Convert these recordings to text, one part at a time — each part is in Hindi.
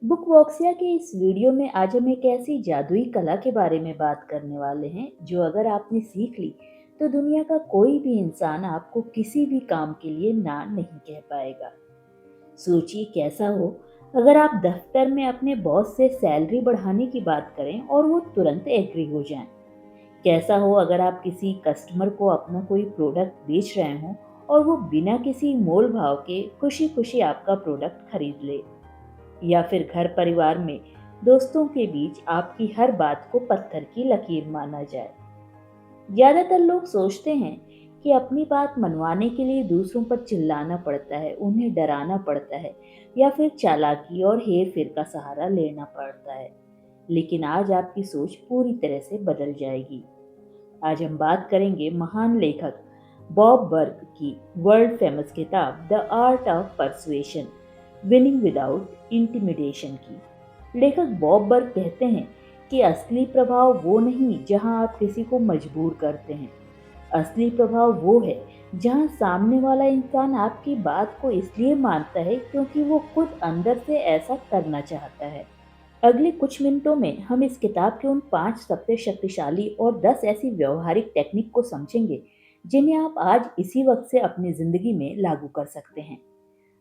बुक वॉक्सिया के इस वीडियो में आज हम एक ऐसी जादुई कला के बारे में बात करने वाले हैं जो अगर आपने सीख ली तो दुनिया का कोई भी इंसान आपको किसी भी काम के लिए ना नहीं कह पाएगा। सोचिए कैसा हो अगर आप दफ्तर में अपने बॉस से सैलरी बढ़ाने की बात करें और वो तुरंत एग्री हो जाएं। कैसा हो अगर आप किसी कस्टमर को अपना कोई प्रोडक्ट बेच रहे हों और वो बिना किसी मोल भाव के खुशी खुशी आपका प्रोडक्ट खरीद ले। या फिर घर परिवार में दोस्तों के बीच आपकी हर बात को पत्थर की लकीर माना जाए। ज्यादातर लोग सोचते हैं कि अपनी बात मनवाने के लिए दूसरों पर चिल्लाना पड़ता है, उन्हें डराना पड़ता है या फिर चालाकी और हेर फेर का सहारा लेना पड़ता है। लेकिन आज आपकी सोच पूरी तरह से बदल जाएगी। आज हम बात करेंगे महान लेखक बॉब बर्ग की वर्ल्ड फेमस किताब the art of persuasion, winning without intimidation की। लेखक बॉब बर्ग कहते हैं कि असली प्रभाव वो नहीं जहां आप किसी को मजबूर करते हैं। असली प्रभाव वो है जहां सामने वाला इंसान आपकी बात को इसलिए मानता है क्योंकि वो खुद अंदर से ऐसा करना चाहता है। अगले कुछ मिनटों में हम इस किताब के उन 5 सबसे शक्तिशाली और 10 ऐसी व्यवहारिक टेक्निक को समझेंगे जिन्हें आप आज इसी वक्त से अपनी जिंदगी में लागू कर सकते हैं।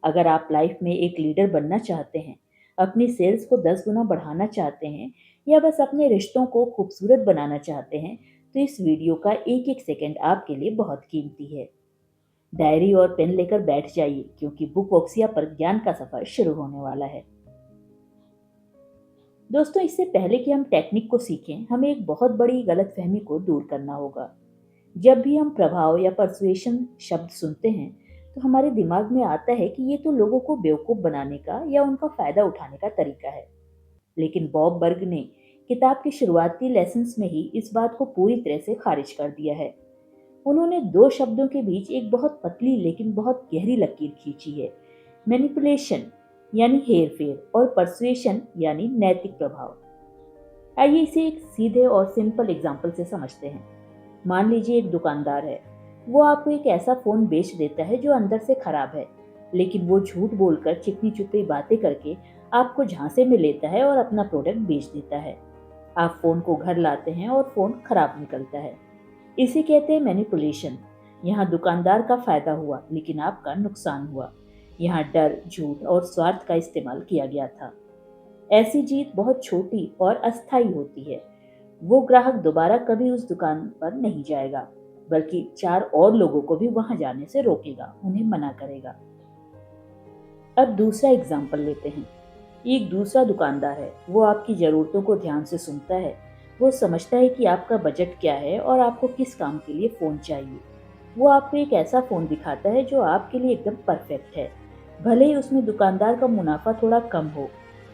अगर आप लाइफ में एक लीडर बनना चाहते हैं, अपनी सेल्स को 10 गुना बढ़ाना चाहते हैं या बस अपने रिश्तों को खूबसूरत बनाना चाहते हैं, तो इस वीडियो का एक एक सेकंड आपके लिए बहुत कीमती है। डायरी और पेन लेकर बैठ जाइए क्योंकि बुक वॉक्सिया पर ज्ञान का सफर शुरू होने वाला है। दोस्तों, इससे पहले कि हम टेक्निक को सीखें, हमें एक बहुत बड़ी गलतफहमी को दूर करना होगा। जब भी हम प्रभाव या परसुएशन शब्द सुनते हैं, तो हमारे दिमाग में आता है कि ये तो लोगों को बेवकूफ बनाने का या उनका फायदा उठाने का तरीका है। लेकिन बॉब बर्ग ने किताब के शुरुआती लेसन्स में ही इस बात को पूरी तरह से खारिज कर दिया है। उन्होंने दो शब्दों के बीच एक बहुत पतली लेकिन बहुत गहरी लकीर खींची है। मैनिपुलेशन यानी हेर फेर और परसुएशन यानी नैतिक प्रभाव। आइए इसे एक सीधे और सिंपल एग्जाम्पल से समझते हैं। मान लीजिए एक दुकानदार है। वो आपको एक ऐसा फोन बेच देता है जो अंदर से खराब है, लेकिन वो झूठ बोलकर चिकनी चुपड़ी बातें करके आपको झांसे में लेता है और अपना प्रोडक्ट बेच देता है। आप फोन को घर लाते हैं और फोन खराब निकलता है। इसे कहते हैं मैनिपुलेशन। यहाँ दुकानदार का फायदा हुआ लेकिन आपका नुकसान हुआ। यहाँ डर, झूठ और स्वार्थ का इस्तेमाल किया गया था। ऐसी जीत बहुत छोटी और अस्थायी होती है। वो ग्राहक दोबारा कभी उस दुकान पर नहीं जाएगा, बल्कि 4 और लोगों को भी वहां जाने से रोकेगा, उन्हें मना करेगा। अब दूसरा एग्जाम्पल लेते हैं। एक दूसरा दुकानदार है। वो आपकी ज़रूरतों को ध्यान से सुनता है। वो समझता है कि आपका बजट क्या है और आपको किस काम के लिए फ़ोन चाहिए। वो आपको एक ऐसा फ़ोन दिखाता है जो आपके लिए एकदम परफेक्ट है। भले ही उसमें दुकानदार का मुनाफा थोड़ा कम हो,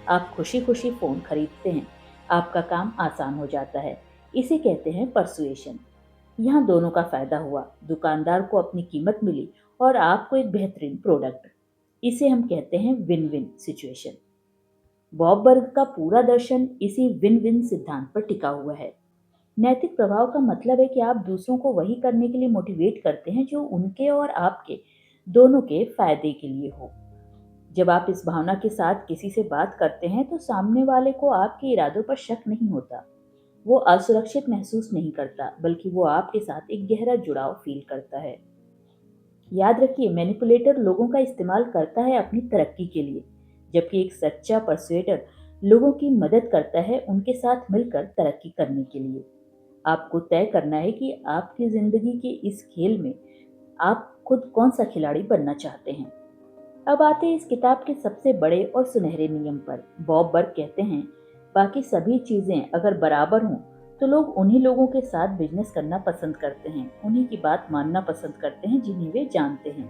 आप खुशी खुशी फ़ोन खरीदते हैं। आपका काम आसान हो जाता है। इसे कहते हैं परसुएशन। यहाँ दोनों का फायदा हुआ। दुकानदार को अपनी कीमत मिली और आपको एक बेहतरीन प्रोडक्ट। इसे हम कहते हैं विन विन सिचुएशन। बॉब बर्ग का पूरा दर्शन इसी विन विन सिद्धांत पर टिका हुआ है। नैतिक प्रभाव का मतलब है कि आप दूसरों को वही करने के लिए मोटिवेट करते हैं जो उनके और आपके दोनों के फायदे के लिए हो। जब आप इस भावना के साथ किसी से बात करते हैं तो सामने वाले को आपके इरादों पर शक नहीं होता। वो असुरक्षित महसूस नहीं करता, बल्कि वो आपके साथ एक गहरा जुड़ाव फील करता है। याद रखिए, मैनिपुलेटर लोगों का इस्तेमाल करता है अपनी तरक्की के लिए, जबकि एक सच्चा परसुएटर लोगों की मदद करता है उनके साथ मिलकर तरक्की करने के लिए। आपको तय करना है कि आपकी जिंदगी के इस खेल में आप खुद कौन सा खिलाड़ी बनना चाहते हैं। अब आते हैं इस किताब के सबसे बड़े और सुनहरे नियम पर। बॉब बर्ग कहते हैं, बाकी सभी चीजें अगर बराबर हों तो लोग उन्हीं लोगों के साथ बिजनेस करना पसंद करते हैं, उन्हीं की बात मानना पसंद करते हैं जिन्हें वे जानते हैं,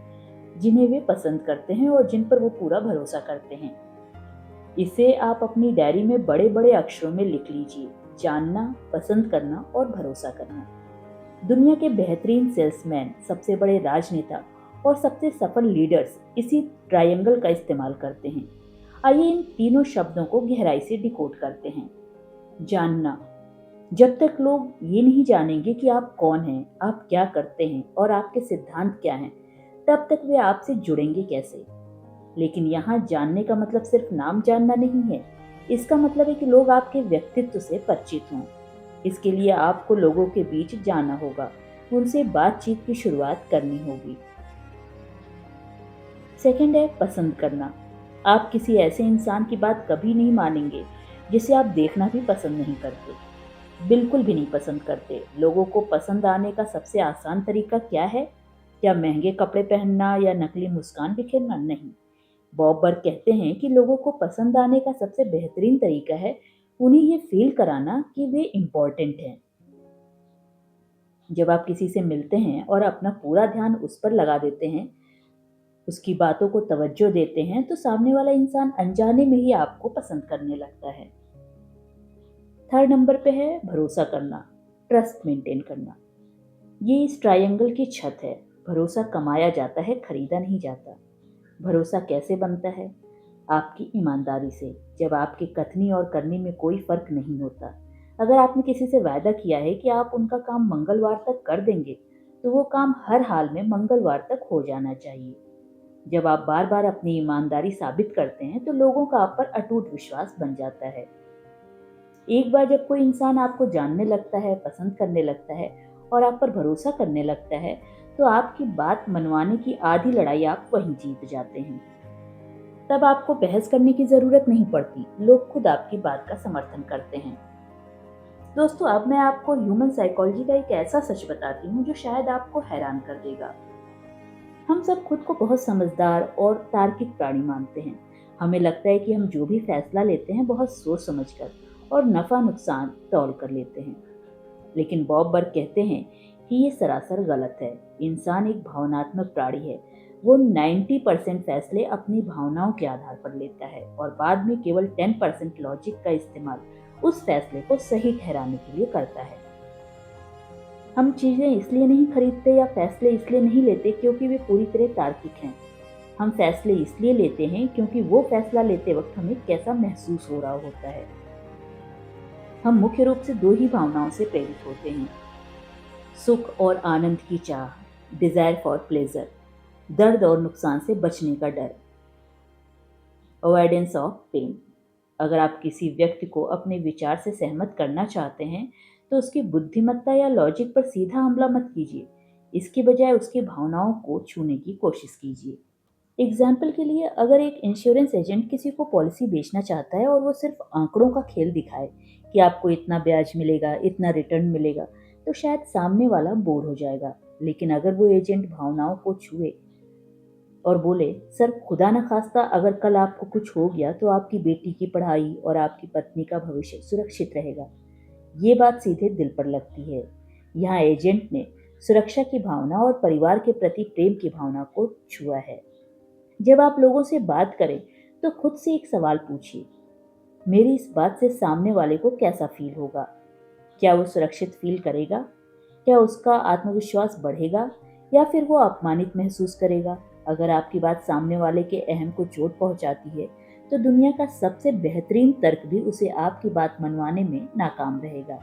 जिन्हें वे पसंद करते हैं और जिन पर वो पूरा भरोसा करते हैं। इसे आप अपनी डायरी में बड़े बड़े अक्षरों में लिख लीजिए। जानना, पसंद करना और भरोसा करना। दुनिया के बेहतरीन सेल्समैन, सबसे बड़े राजनेता और सबसे सफल लीडर्स इसी ट्रायंगल का इस्तेमाल करते हैं। आइए इन तीनों शब्दों को गहराई से डिकोड करते हैं। जानना। जब तक लोग ये नहीं जानेंगे कि आप कौन हैं, आप क्या करते हैं और आपके सिद्धांत क्या हैं, तब तक वे आपसे जुड़ेंगे कैसे। लेकिन यहाँ जानने का मतलब सिर्फ नाम जानना नहीं है। इसका मतलब है कि लोग आपके व्यक्तित्व से परिचित हों। इसके लिए आपको लोगों के बीच जाना होगा, उनसे बातचीत की शुरुआत करनी होगी। सेकंड है पसंद करना। आप किसी ऐसे इंसान की बात कभी नहीं मानेंगे जिसे आप देखना भी पसंद नहीं करते, बिल्कुल भी नहीं पसंद करते। लोगों को पसंद आने का सबसे आसान तरीका क्या है? क्या महंगे कपड़े पहनना या नकली मुस्कान बिखेरना? नहीं। बॉब बर्ग कहते हैं कि लोगों को पसंद आने का सबसे बेहतरीन तरीका है उन्हें ये फील कराना कि वे इम्पोर्टेंट हैं। जब आप किसी से मिलते हैं और अपना पूरा ध्यान उस पर लगा देते हैं, उसकी बातों को तवज्जो देते हैं, तो सामने वाला इंसान अनजाने में ही आपको पसंद करने लगता है। थर्ड नंबर पे है भरोसा करना, ट्रस्ट मेंटेन करना। ये इस ट्रायंगल की छत है। भरोसा कमाया जाता है, खरीदा नहीं जाता। भरोसा कैसे बनता है? आपकी ईमानदारी से, जब आपकी कथनी और करनी में कोई फर्क नहीं होता। अगर आपने किसी से वायदा किया है कि आप उनका काम मंगलवार तक कर देंगे, तो वो काम हर हाल में मंगलवार तक हो जाना चाहिए। जब आप बार बार अपनी ईमानदारी साबित करते हैं, तो लोगों का आप पर अटूट विश्वास बन जाता है। एक बार जब कोई इंसान आपको जानने लगता है, पसंद करने लगता है और आप पर भरोसा करने लगता है, तो आपकी बात मनवाने की आधी लड़ाई आप वहीं जीत जाते हैं। तब आपको बहस करने की जरूरत नहीं पड़ती, लोग खुद आपकी बात का समर्थन करते हैं। दोस्तों, अब मैं आपको ह्यूमन साइकोलॉजी का एक ऐसा सच बताती हूँ जो शायद आपको हैरान कर देगा। हम सब खुद को बहुत समझदार और तार्किक प्राणी मानते हैं। हमें लगता है कि हम जो भी फैसला लेते हैं बहुत सोच समझकर और नफा नुकसान तौल कर लेते हैं। लेकिन बॉब बर्ग कहते हैं कि ये सरासर गलत है। इंसान एक भावनात्मक प्राणी है। वो 90% फैसले अपनी भावनाओं के आधार पर लेता है और बाद में केवल 10% लॉजिक का इस्तेमाल उस फैसले को सही ठहराने के लिए करता है। हम चीजें इसलिए नहीं खरीदते या फैसले इसलिए नहीं लेते क्योंकि वे पूरी तरह तार्किक हैं। हम फैसले इसलिए लेते हैं क्योंकि वो फैसला लेते वक्त हमें कैसा महसूस हो रहा होता है। हम मुख्य रूप से दो ही भावनाओं से प्रेरित होते हैं, सुख और आनंद की चाह, डिजायर फॉर प्लेजर, दर्द और नुकसान से बचने का डर, अवॉइडेंस ऑफ पेन। अगर आप किसी व्यक्ति को अपने विचार से सहमत करना चाहते हैं, तो उसकी बुद्धिमत्ता या लॉजिक पर सीधा हमला मत कीजिए। इसकी बजाय उसकी भावनाओं को छूने की कोशिश कीजिए। एग्जाम्पल के लिए, अगर एक इंश्योरेंस एजेंट किसी को पॉलिसी बेचना चाहता है और वो सिर्फ आंकड़ों का खेल दिखाए कि आपको इतना ब्याज मिलेगा, इतना रिटर्न मिलेगा, तो शायद सामने वाला बोर हो जाएगा। लेकिन अगर वो एजेंट भावनाओं को छुए और बोले, सर खुदा न खास्ता अगर कल आपको कुछ हो गया तो आपकी बेटी की पढ़ाई और आपकी पत्नी का भविष्य सुरक्षित रहेगा, ये बात सीधे दिल पर लगती है। यहाँ एजेंट ने सुरक्षा की भावना और परिवार के प्रति प्रेम की भावना को छुआ है। जब आप लोगों से बात करें, तो खुद से एक सवाल पूछिए, मेरी इस बात से सामने वाले को कैसा फील होगा? क्या वो सुरक्षित फील करेगा? क्या उसका आत्मविश्वास बढ़ेगा या फिर वो अपमानित महसूस करेगा? अगर आपकी बात सामने वाले के अहम को चोट पहुंचाती है, तो दुनिया का सबसे बेहतरीन तर्क भी उसे आपकी बात मनवाने में नाकाम रहेगा।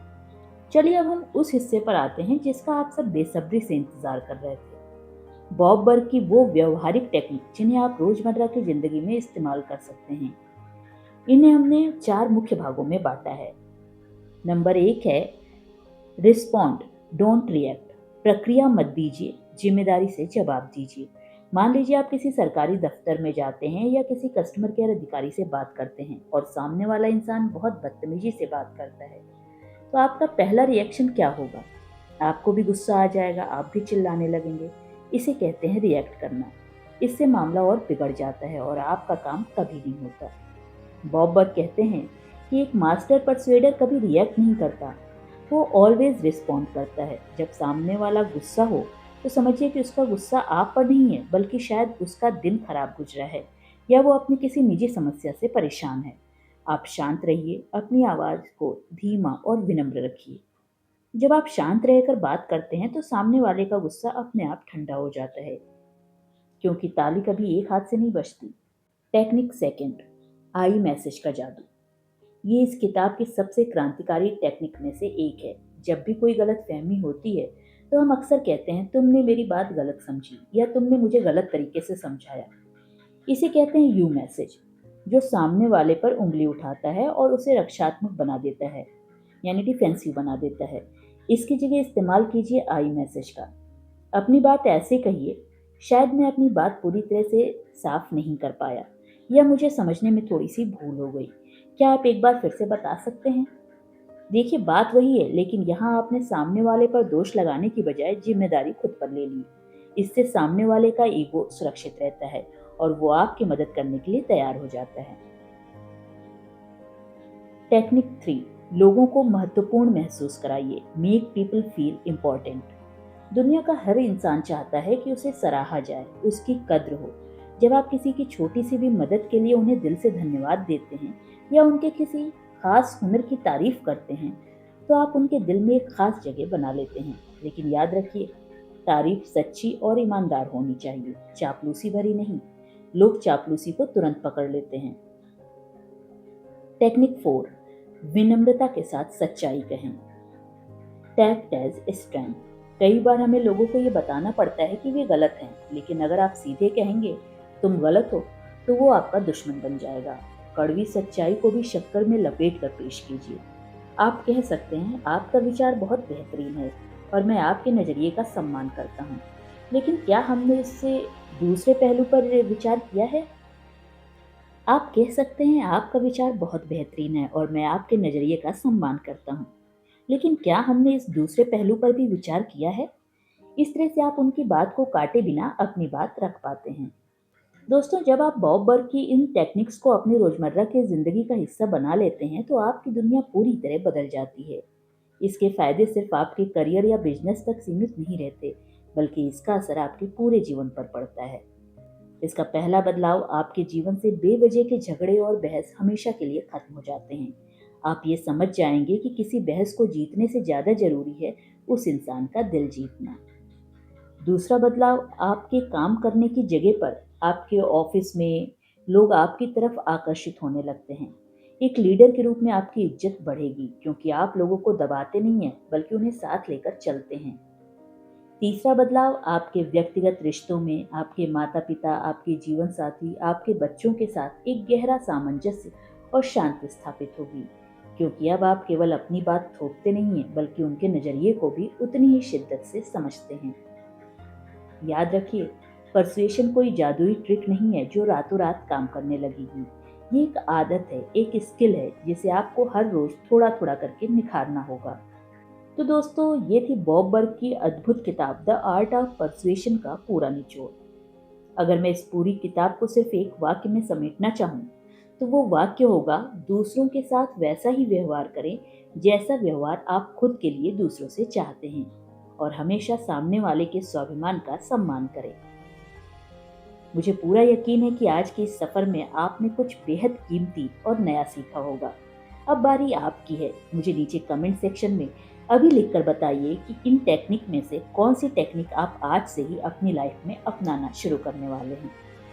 चलिए अब हम उस हिस्से पर आते हैं जिसका आप सब बेसब्री से इंतजार कर रहे थे। बॉब बर्ग की वो व्यवहारिक टेक्निक जिन्हें आप रोजमर्रा की जिंदगी में इस्तेमाल कर सकते हैं। इन्हें हमने 4 मुख्य भागों में बांटा है। नंबर 1 है रिस्पॉन्ड, डोंट रिएक्ट। प्रक्रिया मत दीजिए, जिम्मेदारी से जवाब दीजिए। मान लीजिए आप किसी सरकारी दफ्तर में जाते हैं या किसी कस्टमर केयर अधिकारी से बात करते हैं और सामने वाला इंसान बहुत बदतमीजी से बात करता है, तो आपका पहला रिएक्शन क्या होगा? आपको भी गुस्सा आ जाएगा, आप भी चिल्लाने लगेंगे। इसे कहते हैं रिएक्ट करना। इससे मामला और बिगड़ जाता है और आपका काम कभी नहीं होता। बॉब बर्ग कहते हैं कि एक मास्टर परसुएडर कभी रिएक्ट नहीं करता, वो ऑलवेज रिस्पॉन्ड करता है। जब सामने वाला गुस्सा हो, तो समझिए कि उसका गुस्सा आप पर नहीं है, बल्कि शायद उसका दिन खराब गुजरा है या वो अपनी किसी निजी समस्या से परेशान है। आप शांत रहिए, अपनी आवाज़ को धीमा और विनम्र रखिए। जब आप शांत रहकर बात करते हैं, तो सामने वाले का गुस्सा अपने आप ठंडा हो जाता है, क्योंकि ताली कभी एक हाथ से नहीं बजती। टेक्निक सेकंड, आई मैसेज का जादू। ये इस किताब की सबसे क्रांतिकारी टेक्निक में से एक है। जब भी कोई गलत फहमी होती है, तो हम अक्सर कहते हैं, तुमने मेरी बात गलत समझी या तुमने मुझे गलत तरीके से समझाया। इसे कहते हैं यू मैसेज, जो सामने वाले पर उंगली उठाता है और उसे रक्षात्मक बना देता है, यानी डिफेंसिव बना देता है। इसकी जगह इस्तेमाल कीजिए आई मैसेज का। अपनी बात ऐसे कहिए, शायद मैं अपनी बात पूरी तरह से साफ नहीं कर पाया, या मुझे समझने में थोड़ी सी भूल हो गई। क्या आप एक बार फिर से बता सकते हैं? देखिए, बात वही है, लेकिन यहाँ आपने सामने वाले पर दोष लगाने की बजाय जिम्मेदारी खुद पर ले ली। इससे सामने वाले का ईगो सुरक्षित रहता है और वो आपकी मदद करने के लिए तैयार हो जाता है। टेक्निक 3, लोगों को महत्वपूर्ण महसूस कराइए। Make people feel important. दुनिया का हर इंसान चाहता है कि उसे सराहा जाए, उसकी कद्र हो। जब आप किसी की छोटी सी भी मदद के लिए उन्हें दिल से धन्यवाद देते हैं या उनके किसी खास हुनर की तारीफ करते हैं, तो आप उनके दिल में एक खास जगह बना लेते हैं। लेकिन याद रखिए, तारीफ सच्ची और ईमानदार होनी चाहिए, चापलूसी भरी नहीं। लोग चापलूसी को तुरंत पकड़ लेते हैं। टेक्निक 4, विनम्रता के साथ सच्चाई कहें। Tact as strength. कई बार हमें लोगों को ये बताना पड़ता है कि वे गलत हैं, लेकिन अगर आप सीधे कहेंगे तुम गलत हो, तो वो आपका दुश्मन बन जाएगा। कड़वी सच्चाई को भी शक्कर में लपेट कर पेश कीजिए। आप कह सकते हैं, आपका विचार बहुत बेहतरीन है और मैं आपके नज़रिए का सम्मान करता हूँ, लेकिन क्या हमने इससे दूसरे पहलू पर विचार किया है? आप कह सकते हैं, आपका विचार बहुत बेहतरीन है और मैं आपके नज़रिए का सम्मान करता हूँ, लेकिन क्या हमने इस दूसरे पहलू पर भी विचार किया है? इस तरह से आप उनकी बात को काटे बिना अपनी बात रख पाते हैं। दोस्तों, जब आप बॉब बर्ग की इन टेक्निक्स को अपनी रोजमर्रा की जिंदगी का हिस्सा बना लेते हैं, तो आपकी दुनिया पूरी तरह बदल जाती है। इसके फायदे सिर्फ आपके करियर या बिजनेस तक सीमित नहीं रहते, बल्कि इसका असर आपके पूरे जीवन पर पड़ता है। इसका पहला बदलाव, आपके जीवन से बेवजह के झगड़े और बहस हमेशा के लिए खत्म हो जाते हैं। आप ये समझ जाएंगे कि किसी बहस को जीतने से ज्यादा जरूरी है उस इंसान का दिल जीतना। दूसरा बदलाव, आपके काम करने की जगह पर, आपके ऑफिस में लोग आपकी तरफ आकर्षित होने लगते हैं। एक लीडर के रूप में आपकी इज्जत बढ़ेगी, क्योंकि आप लोगों को दबाते नहीं हैं, बल्कि उन्हें साथ लेकर चलते हैं। तीसरा बदलाव, आपके व्यक्तिगत रिश्तों में आपके माता पिता, आपके जीवन साथी, आपके बच्चों के साथ एक गहरा सामंजस्य और शांति स्थापित होगी, क्योंकि अब आप केवल अपनी बात थोपते नहीं हैं, बल्कि उनके नजरिए को भी उतनी ही शिद्दत से समझते हैं। याद रखिए, परसुएशन कोई जादुई ट्रिक नहीं है जो रातों रात काम करने लगेगी। ये एक आदत है, एक स्किल है, जिसे आपको हर रोज थोड़ा थोड़ा करके निखारना होगा। तो दोस्तों, ये थी बॉब बर्ग की अद्भुत किताब द आर्ट ऑफ परसुएशन का पूरा निचोड़। अगर मैं इस पूरी किताब को सिर्फ एक वाक्य में समेटना चाहूँ, तो वो वाक्य होगा, दूसरों के साथ वैसा ही व्यवहार करें जैसा व्यवहार आप खुद के लिए दूसरों से चाहते हैं, और हमेशा सामने वाले के स्वाभिमान का सम्मान करें। मुझे पूरा यकीन है कि आज के इस सफर में आपने कुछ बेहद कीमती और नया सीखा होगा। अब बारी आपकी है। मुझे नीचे कमेंट सेक्शन में अभी लिखकर बताइए कि इन टेक्निक में से कौन सी टेक्निक आप आज से ही अपनी लाइफ में अपनाना शुरू करने वाले हैं।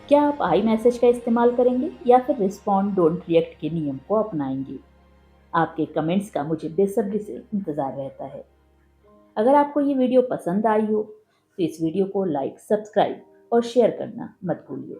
क्या आप आई मैसेज का इस्तेमाल करेंगे या फिर रिस्पॉन्ड डोंट रिएक्ट के नियम को अपनाएंगे? आपके कमेंट्स का मुझे बेसब्री से इंतजार रहता है। अगर आपको ये वीडियो पसंद आई हो, तो इस वीडियो को लाइक, सब्सक्राइब और शेयर करना मत भूलिए।